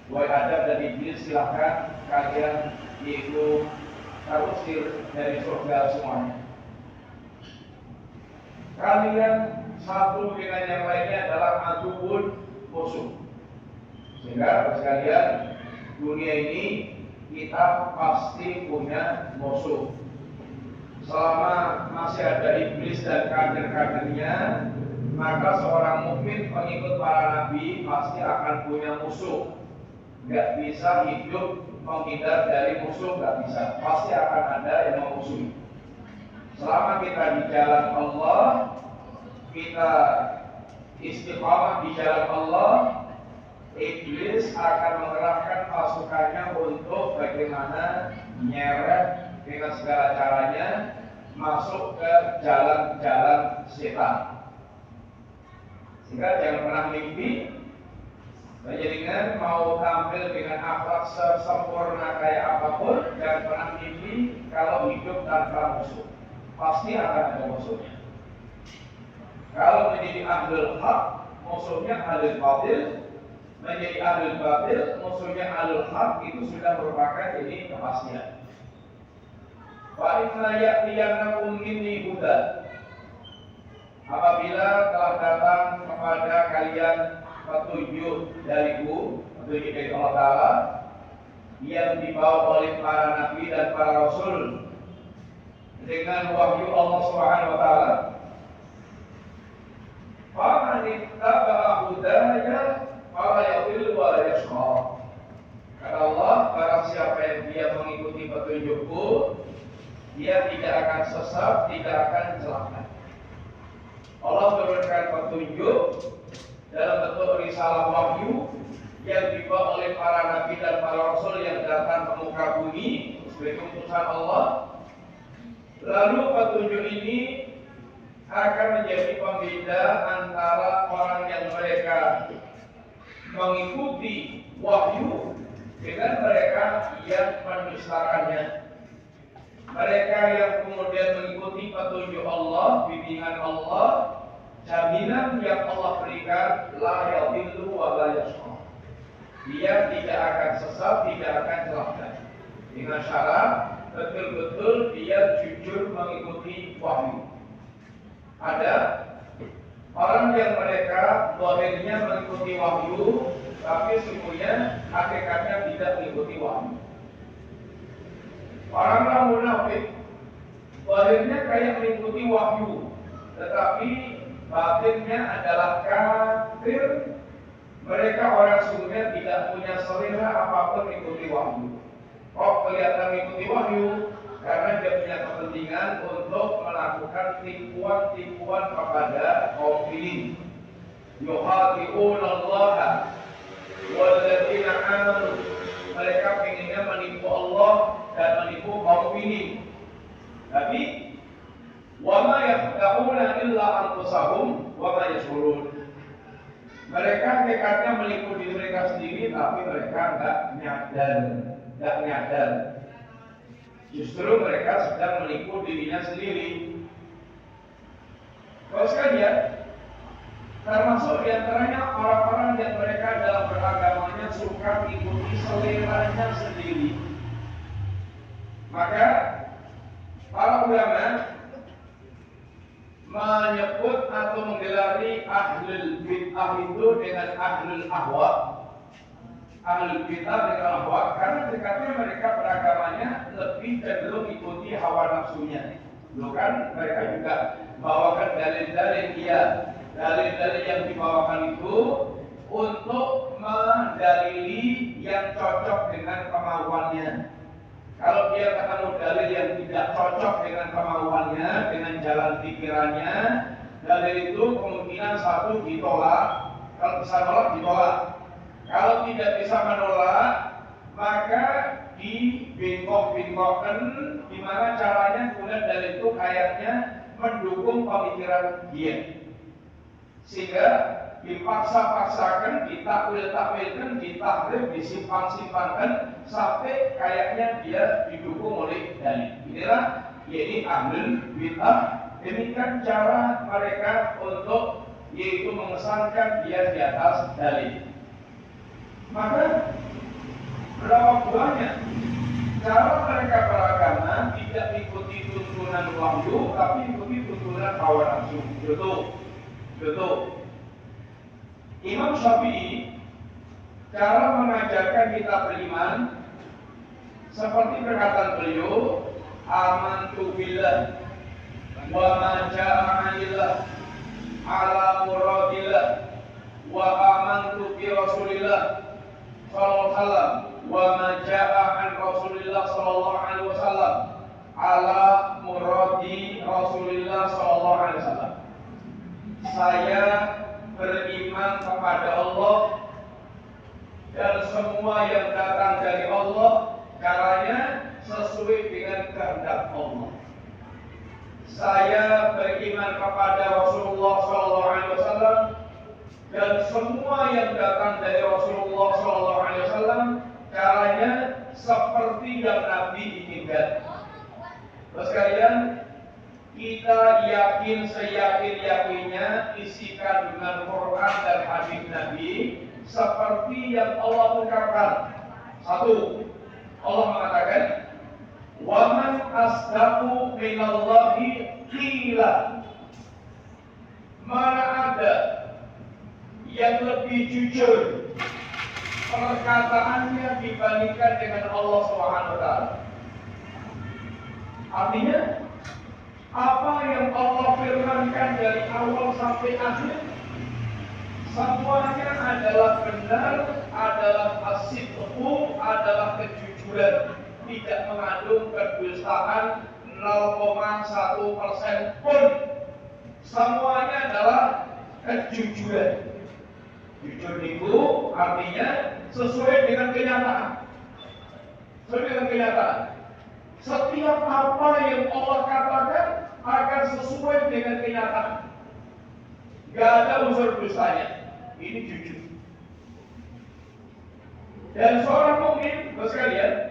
Wahai Adam dan Iblis, silahkan kalian itu terusir dari surga semuanya. Kalian satu dengan yang lainnya adalah aduun musuh. Sehingga sekalian, dunia ini kita pasti punya musuh. Selama masih ada iblis dan kader-kadernya, maka seorang mukmin pengikut para nabi pasti akan punya musuh. Gak bisa hidup menghindar dari musuh, gak bisa. Pasti akan ada yang memusuhi. Selama kita di jalan Allah, kita istiqamah di jalan Allah, iblis akan mengerahkan pasukannya untuk bagaimana nyeret dengan segala caranya masuk ke jalan-jalan setan. Sehingga jangan pernah mimpi menjadikan mau tampil dengan akhlak sempurna kayak apapun, jangan pernah mimpi kalau hidup tanpa musuh. Pasti akan ada musuhnya. Kalau menjadi ahlul haq, musuhnya ahlul batil. Menjadi ahlul batil, musuhnya ahlul haq, itu sudah merupakan ini kepastian. Wa inna ya'tiyannakum minni huda. Apabila telah datang kepada kalian petunjuk dariku, petunjuk dari Allah Ta'ala yang dibawa oleh para nabi dan para rasul dengan wahyu Allah Subhanahu wa Ta'ala, faman ittaba'a hudaya fala yadhillu wa la yashqa. Kata Allah, barang siapa yang dia mengikuti petunjukku, dia tidak akan sesat, tidak akan celaka. Allah memberikan petunjuk dalam bentuk risalah wahyu yang dibawa oleh para nabi dan para rasul yang datang ke muka bumi sebagai utusan Allah. Lalu petunjuk ini akan menjadi pembeda antara orang yang mereka mengikuti wahyu dengan mereka yang mendustakannya. Mereka yang kemudian mengikuti petunjuk Allah, bimbingan Allah, jaminan yang Allah berikan, la yadhillu wa la yashqa. Dia tidak akan sesat, tidak akan celaka. Dengan syarat betul-betul dia jujur mengikuti wahyu. Ada orang yang mereka zahirnya mengikuti wahyu, tapi sesungguhnya hakikatnya tidak mengikuti wahyu. Orang-orang munafik zahirnya kayak mengikuti wahyu, tetapi batinnya adalah kafir. Mereka orang sesungguhnya tidak punya selera apapun mengikuti wahyu. Kok kelihatan mengikuti wahyu? Karena dia punya kepentingan untuk melakukan tipuan-tipuan kepada kaum ini. Yuhadi'una Allah walladzina amanu. Mereka pengennya menipu Allah dan menipu kaum ini. Tapi wa ma yakhda'una illa anfusahum wa ma yashurun. Mereka tekadnya menipu diri mereka sendiri, tapi mereka enggak nyadar. Justru mereka sedang menipu dirinya sendiri. Kalau sekalian, termasuk diantaranya orang-orang yang mereka dalam beragamanya suka mengikuti seleranya sendiri. Maka para ulama menyebut atau menggelari ahlul bid'ah itu dengan ahlul ahwa. Ahlul bid'ah dengan ahwa karena dekatnya mereka beragamanya lebih cenderung ikuti hawa nafsunya. Bukan mereka juga bawakan dalil-dalil dalil-dalil yang dibawakan itu untuk mendalili yang cocok dengan kemauannya. Kalau dia ketemu dalil yang tidak cocok dengan kemauannya, dengan jalan pikirannya, dalil itu kemungkinan satu ditolak. Kalau bisa menolak, ditolak. Kalau tidak bisa menolak, maka dibengkok-bengkokkan gimana caranya kemudian dalil itu kayaknya mendukung pemikiran dia. Sehingga dipaksa-paksakan, ditakwil-takwilkan, ditahrif, disimpan-simpankan sampai kayaknya dia didukung oleh dalil. Inilah yaitu ahlul bid'ah. Demikian cara mereka untuk yaitu mengesankan dia di atas dalil. Maka hawa nafsu. Contoh. Imam Syafi'i cara mengajarkan kita beriman seperti perkataan beliau, amantu billah wa ma jaa'a 'anillah ala muradillah wa amantu bi Rasulillah sallallahu alaihi wasallam wa ma jaa'a 'an Rasulillah sallallahu alaihi wasallam ala muradi Rasulillah sallallahu alaihi wasallam. Saya beriman kepada Allah dan semua yang datang dari Allah caranya sesuai dengan kehendak Allah. Saya beriman kepada Rasulullah SAW dan semua yang datang dari Rasulullah SAW caranya seperti yang Nabi inginkan. Terus kalian, kita yakin seyakin-yakinnya isi kandungan Quran dan hadis Nabi seperti yang Allah ungkapkan. Satu, Allah mengatakan, "Wa man asdaqu minallahi qila." Mana ada yang lebih jujur perkataannya dibandingkan dengan Allah Subhanahu wa taala. Artinya, apa yang Allah firmankan dari awal sampai akhir semuanya adalah benar, adalah as-sidqu, adalah kejujuran, tidak mengandung kedustaan 0,1% pun. Semuanya adalah kejujuran. Jujur itu artinya sesuai dengan kenyataan. Setiap apa yang Allah katakan akan sesuai dengan kenyataan. Gak ada unsur dustanya. Ini jujur. Dan seorang mukmin, sekalian,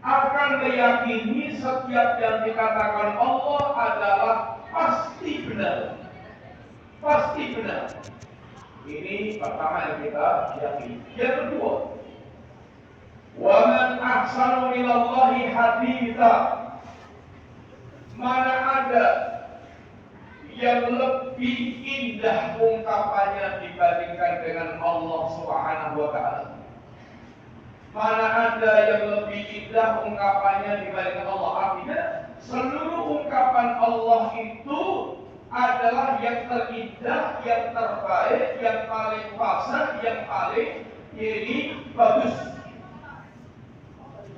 akan meyakini setiap yang dikatakan Allah adalah pasti benar. Pasti benar. Ini pertama yang kita yakini. Yang kedua, wa man ahsanu minallahi haditha. Mana ada yang lebih indah ungkapannya dibandingkan dengan Allah Subhanahu wa taala. Mana ada yang lebih indah ungkapannya dibandingkan Allah. Artinya seluruh ungkapan Allah itu adalah yang terindah, yang terbaik, yang paling fasih, yang paling bagus.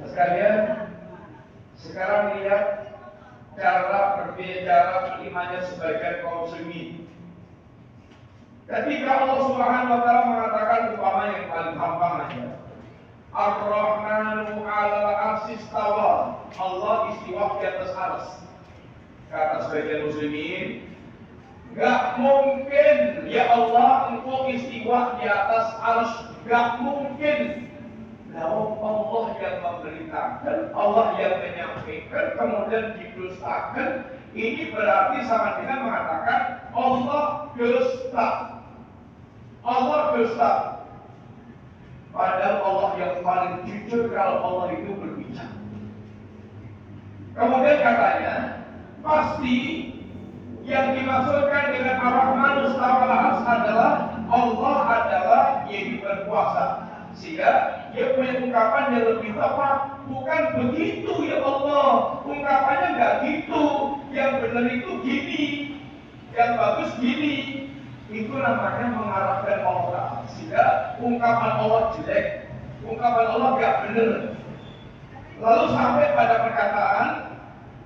Sekalian, sekarang lihat cara berbicara imannya sebagian kaum muslimin. Ketika Allah Subhanahu wa taala mengatakan umpama yang paling gampang aja. Ar-Rahmanu 'alal 'arsy istawa. Allah istiwa di atas arsy. Kata sebagian muslimin, enggak mungkin ya Allah engkau istiwa di atas arsy, enggak mungkin. Lalu Allah yang memberitakan, Allah yang menyampaikan, kemudian didustakan, ini berarti sama dengan mengatakan Allah dusta. Allah dusta. Padahal Allah yang paling jujur kalau Allah itu berbicara. Kemudian katanya, pasti yang dimaksudkan dengan Ar-Rahman Istawa adalah Allah adalah yang berkuasa. Sehingga dia punya ungkapan yang lebih tepat. Bukan begitu ya Allah, ungkapannya nggak gitu. Yang benar itu gini, yang bagus gini. Itu namanya mengarahkan Allah. Sehingga ungkapan Allah jelek, ungkapan Allah nggak benar. Lalu sampai pada perkataan,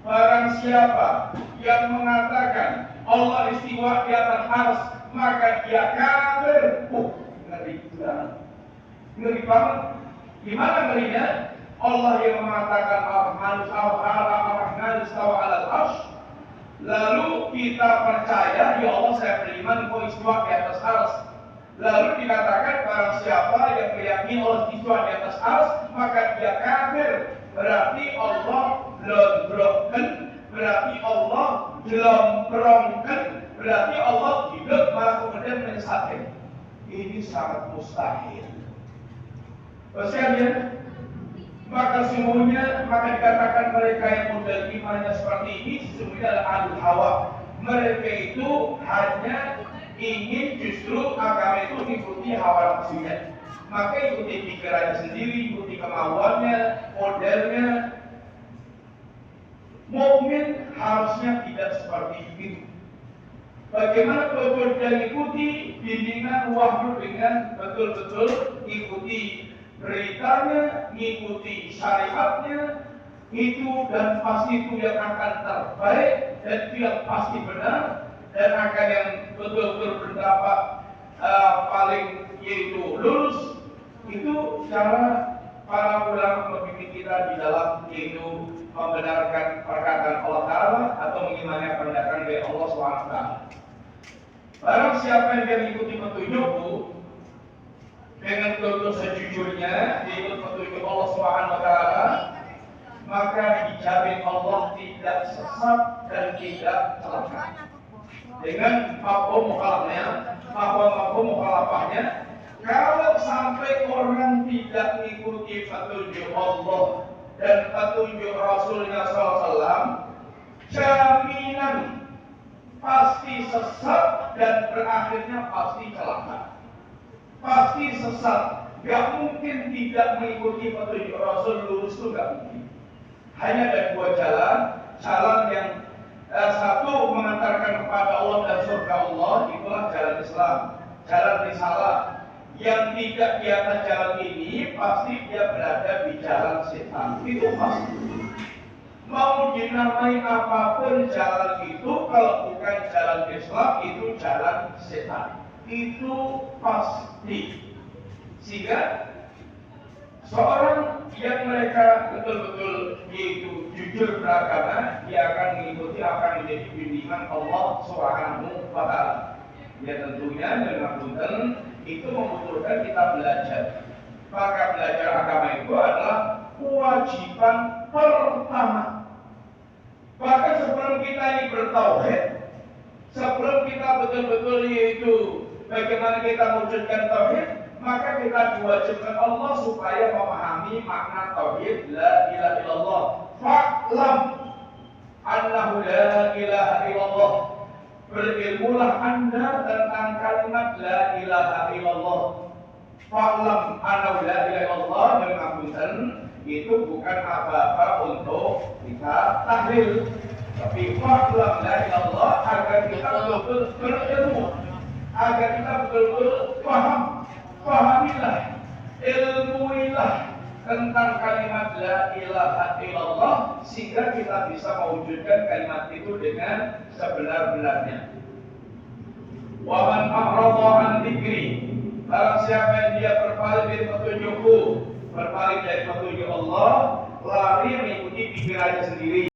barang siapa yang mengatakan Allah istiwa di atas arsy, maka dia kafir. Ngeri banget. Ngeri banget. Gimana ngerinya? Allah yang mengatakan Ar-Rahman istawa 'alal 'arsy. Lalu kita percaya, ya Allah saya beriman kau istiwa di atas arsy. Lalu dikatakan barang siapa yang meyakini Allah istiwa di atas arsy, maka dia kafir. Berarti Allah blonbrongken, berarti Allah jelomprongken, berarti Allah hidup malah kemudian menyesatkan. Ini sangat mustahil. Sekalian, maka sesungguhnya dikatakan mereka yang model imannya seperti ini sesungguhnya adalah ahlul hawa. Mereka itu hanya ingin justru agama itu mengikuti hawa nafsunya. Maka ikuti pikirannya sendiri, ikuti kemauannya, modelnya. Mukmin harusnya tidak seperti itu. Bagaimana betul dia ikuti bimbingan wahyu dengan betul-betul ikuti beritanya, ikuti syariatnya, itu dan pasti itu yang akan terbaik dan itu yang pasti benar dan akan yang betul-betul berdapat paling yaitu lurus. Itu cara para ulama pemimpin kita di dalam yaitu membenarkan perkataan Allah Ta'ala atau mengimani perkataan dari Allah SWT. Barang siapa yang mengikuti petunjukku dengan betul-betul sejujurnya diikut petunjuk Allah SWT, maka dijamin Allah tidak sesat dan tidak celaka. Dengan mafhum mukhalafahnya, kalau sampai orang tidak mengikuti petunjuk Allah dan petunjuk Rasulnya SAW, jaminan pasti sesat dan berakhirnya pasti celaka. Pasti sesat. Gak mungkin tidak mengikuti petunjuk Rasul, lurus itu gak mungkin. Hanya ada dua jalan. Jalan yang satu mengantarkan kepada Allah dan surga Allah, itulah jalan Islam, jalan risalah. Yang tidak di atas jalan ini pasti dia berada di jalan setan. Itu pasti. Mau dinamai apapun jalan itu, kalau bukan jalan Islam itu jalan setan. Itu pasti. Sehingga seorang yang mereka betul-betul yaitu jujur beragama, dia akan mengikuti apa yang menjadi bimbingan Allah Subhanahu wa Ta'ala. Ya tentunya dengan punten itu membutuhkan kita belajar. Maka belajar agama itu adalah kewajiban pertama. Bahkan sebelum kita ini bertauhid, sebelum kita betul-betul yaitu bagaimana kita mewujudkan tauhid, maka kita diwajibkan Allah supaya memahami makna tauhid la ilaha illallah. Fa'lam annahu la ilaha illallah. Berilmulah Anda tentang kalimat la ilaha illallah. Fa'lam annahu la ilaha illallah, dan ngapunten itu bukan apa-apa untuk kita tahlil, tapi fa'lam la ilaha illallah agar kita betul-betul berilmu, agar kita betul-betul paham. Pahamilah, ilmuilah tentang kalimat la ilaha illallah sehingga kita bisa mewujudkan kalimat itu dengan sebenar-benarnya. Wa man a'rada an dzikri, barang siapa yang dia berpaling dari petunjukku, berpaling dari petunjuk Allah, lari mengikuti pikirannya sendiri.